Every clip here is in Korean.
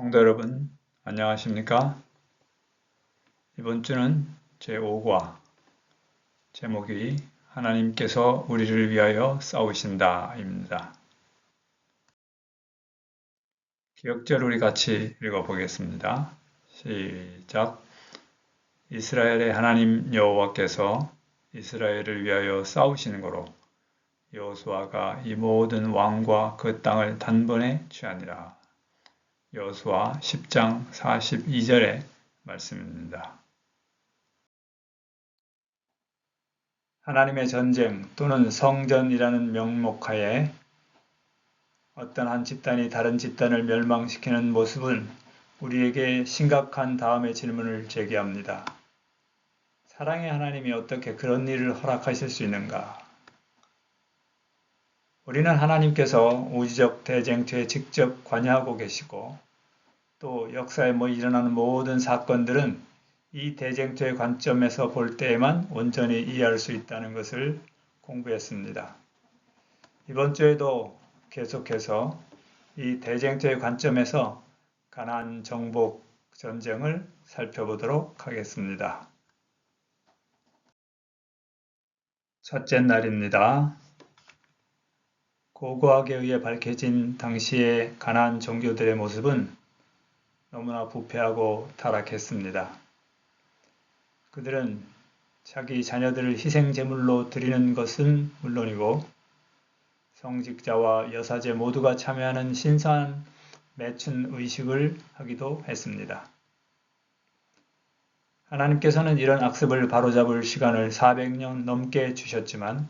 성도 여러분, 안녕하십니까? 이번 주는 제5과 제목이 하나님께서 우리를 위하여 싸우신다입니다. 기억절 우리 같이 읽어보겠습니다. 시작. 이스라엘의 하나님 여호와께서 이스라엘을 위하여 싸우시는 거로 여호수아가 이 모든 왕과 그 땅을 단번에 취하니라. 여호수아 10장 42절의 말씀입니다. 하나님의 전쟁 또는 성전이라는 명목하에 어떤 한 집단이 다른 집단을 멸망시키는 모습은 우리에게 심각한 다음의 질문을 제기합니다. 사랑의 하나님이 어떻게 그런 일을 허락하실 수 있는가? 우리는 하나님께서 우주적 대쟁투에 직접 관여하고 계시고 또 역사에 일어나는 모든 사건들은 이 대쟁투의 관점에서 볼 때에만 온전히 이해할 수 있다는 것을 공부했습니다. 이번 주에도 계속해서 이 대쟁투의 관점에서 가나안 정복 전쟁을 살펴보도록 하겠습니다. 첫째 날입니다. 고고학에 의해 밝혀진 당시의 가나안 종교들의 모습은 너무나 부패하고 타락했습니다. 그들은 자기 자녀들을 희생제물로 드리는 것은 물론이고 성직자와 여사제 모두가 참여하는 신성한 매춘 의식을 하기도 했습니다. 하나님께서는 이런 악습을 바로잡을 시간을 400년 넘게 주셨지만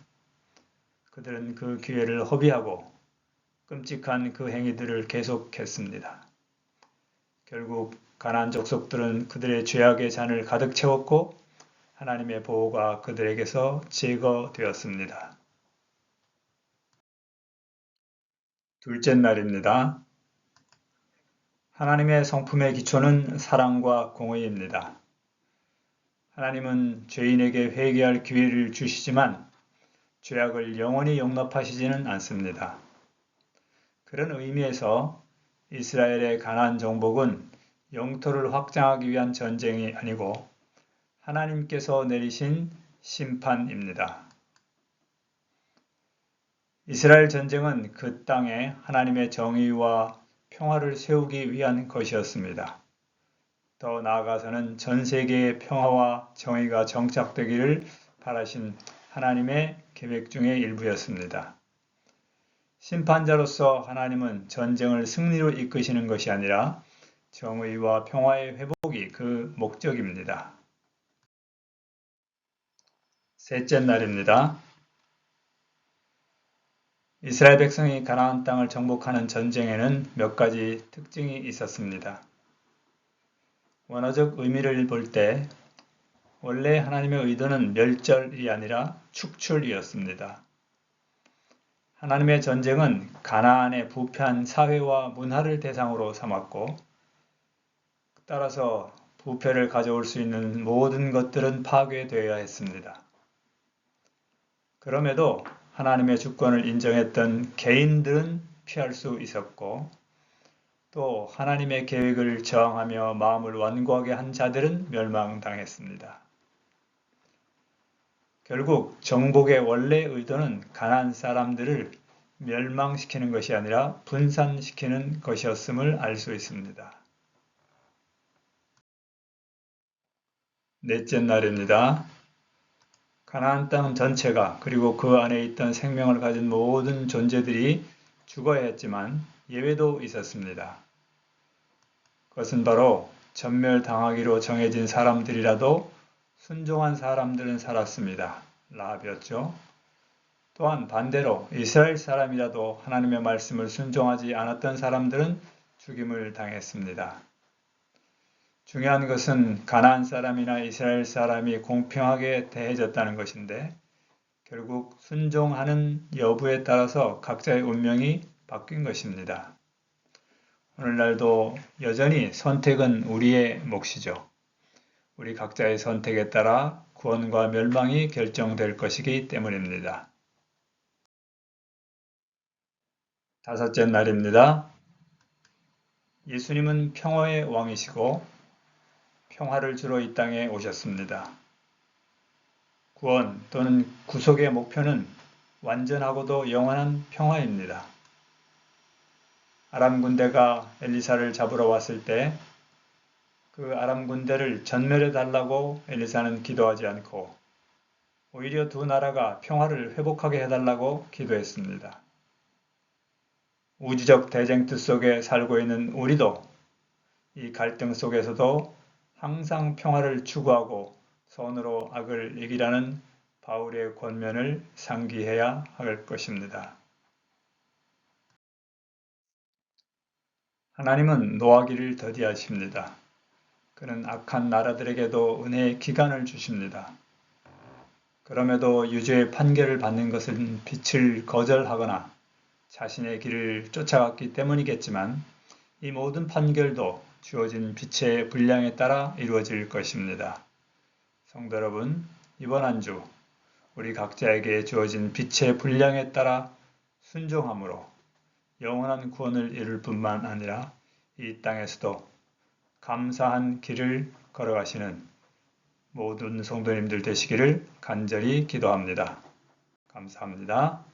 그들은 그 기회를 허비하고 끔찍한 그 행위들을 계속했습니다. 결국 가나안 족속들은 그들의 죄악의 잔을 가득 채웠고 하나님의 보호가 그들에게서 제거되었습니다. 둘째 날입니다. 하나님의 성품의 기초는 사랑과 공의입니다. 하나님은 죄인에게 회개할 기회를 주시지만 죄악을 영원히 용납하시지는 않습니다. 그런 의미에서 이스라엘의 가나안 정복은 영토를 확장하기 위한 전쟁이 아니고 하나님께서 내리신 심판입니다. 이스라엘 전쟁은 그 땅에 하나님의 정의와 평화를 세우기 위한 것이었습니다. 더 나아가서는 전 세계의 평화와 정의가 정착되기를 바라신 하나님의 계획 중의 일부였습니다. 심판자로서 하나님은 전쟁을 승리로 이끄시는 것이 아니라 정의와 평화의 회복이 그 목적입니다. 셋째 날입니다. 이스라엘 백성이 가나안 땅을 정복하는 전쟁에는 몇 가지 특징이 있었습니다. 원어적 의미를 볼 때 원래 하나님의 의도는 멸절이 아니라 축출이었습니다. 하나님의 전쟁은 가나안의 부패한 사회와 문화를 대상으로 삼았고 따라서 부패를 가져올 수 있는 모든 것들은 파괴되어야 했습니다. 그럼에도 하나님의 주권을 인정했던 개인들은 피할 수 있었고 또 하나님의 계획을 저항하며 마음을 완고하게 한 자들은 멸망당했습니다. 결국 정복의 원래 의도는 가나안 사람들을 멸망시키는 것이 아니라 분산시키는 것이었음을 알 수 있습니다. 넷째 날입니다. 가나안 땅 전체가 그리고 그 안에 있던 생명을 가진 모든 존재들이 죽어야 했지만 예외도 있었습니다. 그것은 바로 전멸당하기로 정해진 사람들이라도 순종한 사람들은 살았습니다. 라합이었죠. 또한 반대로 이스라엘 사람이라도 하나님의 말씀을 순종하지 않았던 사람들은 죽임을 당했습니다. 중요한 것은 가나안 사람이나 이스라엘 사람이 공평하게 대해졌다는 것인데 결국 순종하는 여부에 따라서 각자의 운명이 바뀐 것입니다. 오늘날도 여전히 선택은 우리의 몫이죠. 우리 각자의 선택에 따라 구원과 멸망이 결정될 것이기 때문입니다. 다섯째 날입니다. 예수님은 평화의 왕이시고 평화를 주러 이 땅에 오셨습니다. 구원 또는 구속의 목표는 완전하고도 영원한 평화입니다. 아람 군대가 엘리사를 잡으러 왔을 때 그 아람 군대를 전멸해 달라고 엘리사는 기도하지 않고 오히려 두 나라가 평화를 회복하게 해달라고 기도했습니다. 우주적 대쟁투 속에 살고 있는 우리도 이 갈등 속에서도 항상 평화를 추구하고 선으로 악을 이기라는 바울의 권면을 상기해야 할 것입니다. 하나님은 노하기를 더디하십니다. 그는 악한 나라들에게도 은혜의 기간을 주십니다. 그럼에도 유죄의 판결을 받는 것은 빛을 거절하거나 자신의 길을 쫓아갔기 때문이겠지만 이 모든 판결도 주어진 빛의 분량에 따라 이루어질 것입니다. 성도 여러분, 이번 한 주 우리 각자에게 주어진 빛의 분량에 따라 순종함으로 영원한 구원을 이룰 뿐만 아니라 이 땅에서도 감사한 길을 걸어가시는 모든 성도님들 되시기를 간절히 기도합니다. 감사합니다.